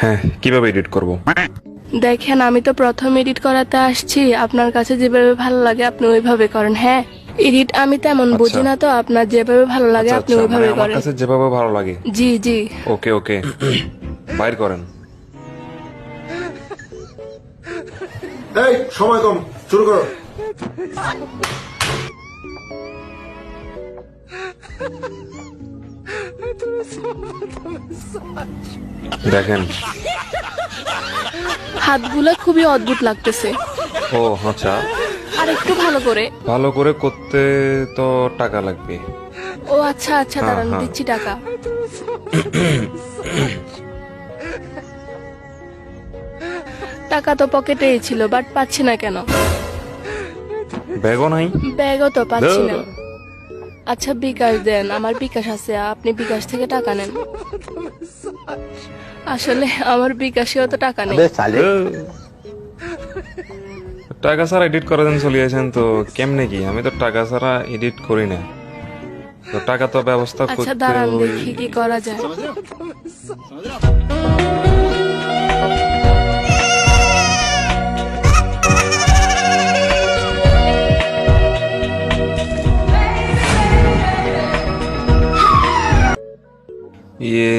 হ্যাঁ, কিভাবে এডিট করব? দেখেন, আমি তো প্রথম এডিট করাতে আসছি। আপনার কাছে যেভাবে ভালো লাগে আপনি ওইভাবে করেন। হ্যাঁ, এডিট আমি তেমন আচ্ছা বুঝি না, তো আপনার যেভাবে ভালো লাগে আচ্ছা আপনি আচ্ছা, মানে ওইভাবে আমার করেন। কাছে যেভাবে ভালো লাগে। জি জি। ওকে ওকে, বাইর করেন। এই সময় কম, শুরু করো। দেখেন। হাতগুলা খুবই অদ্ভুত লাগতেছে। ও আচ্ছা, আর একটু ভালো করে। ভালো করে করতে তো টাকা লাগবে। ও আচ্ছা আচ্ছা, হ্যাঁ, দাঁড়ান হ্যাঁ। দিচ্ছি টাকা। টাকা তো পকেটেই ছিল, বাট পাচ্ছি না কেন? ব্যাগও নাই। ব্যাগও তো পাচ্ছি না। ধুর। আচ্ছা বিকাশ দেন, আমার বিকাশ আছে, আপনি বিকাশ থেকে টাকা নেন। আসলে আমার বিকাশেও তো টাকা নেই। ধুর। টাকা ছাড়া এডিট করার জন্য চলে আসেন তো কেমনে কি? আমি তো টাকা ছাড়া এডিট করি না, তো টাকা তো ব্যবস্থা আচ্ছা করতে দাঁড়ান ওই। দেখি কি করা যায়। ইয়ে,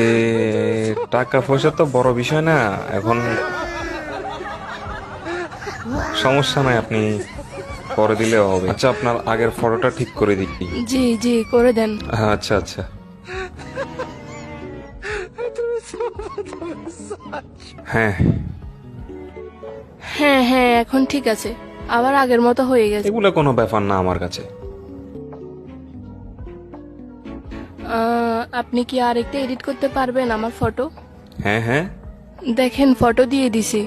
টাকা পয়সা তো বড় বিষয় না এখন। সমস্যা নাই, আপনি পরে দিলেও হবে। আচ্ছা, আপনার আগের ফটোটা ঠিক করে দিচ্ছি। জি জি, করে দেন। আচ্ছা আচ্ছা। হ্যাঁ, হ্যাঁ হ্যাঁ, এখন ঠিক আছে, আবার আগের মতো হয়ে গেছে। এগুলো কোনো ব্যাপার না আমার কাছে। আপনি কি আর একটা এডিট করতে পারবেন আমার ফটো? হ্যাঁ হ্যাঁ, দেখেন, ফটো দিয়ে দিছি।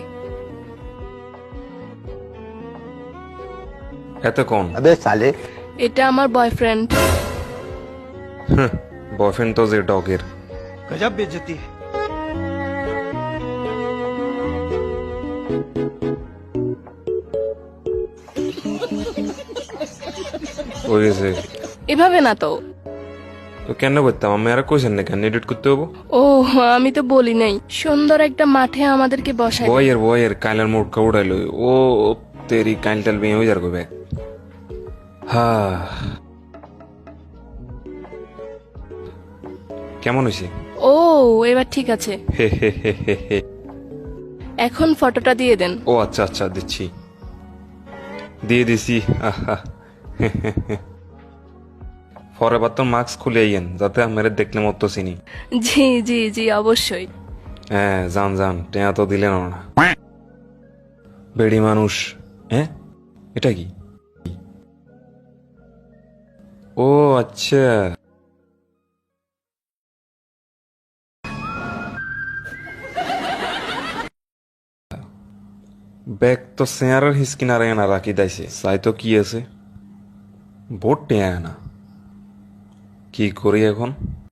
এত কোন? अबे साले। এটা আমার বয়ফ্রেন্ড। বয়ফ্রেন্ড তো যে ডগের। गजब बेइज्जती है। ওই গেছে। এভাবে না তো। তো কেন করতাম আমি? আর কইছেন না কেন এডিট করতে হবো? ও, আমি তো বলি নাই। সুন্দর একটা মাঠে আমাদেরকে বসাই। বয়ের কাইলার মুড়কা উড়াইলো। ও তেরি কাইল টাইল বেয়ে হয়ে যার কবে। হ্যাঁ, কেমন হয়েছে? ও, এবার ঠিক আছে। হে হে হে হে হে। এখন ফটোটা দিয়ে দেন। ও আচ্ছা আচ্ছা, দিচ্ছি, দিয়ে দিছি। আহা, পরে বার তো মাস্ক খুলে আইয়েন যাতে আমার দেখলে মতো চিনি। জি জি জি, অবশ্যই। হ্যাঁ, যান যান, টেয়া তো দিলেন না। বেড়ি মানুষ। হ্যাঁ, এটা কি? ও আচ্ছা, ব্যাগ তো চেয়ারের হিসকিনারে না রাখি দাইছে। চাই তো কি আছে, বোট টেয়া না। কি করি এখন?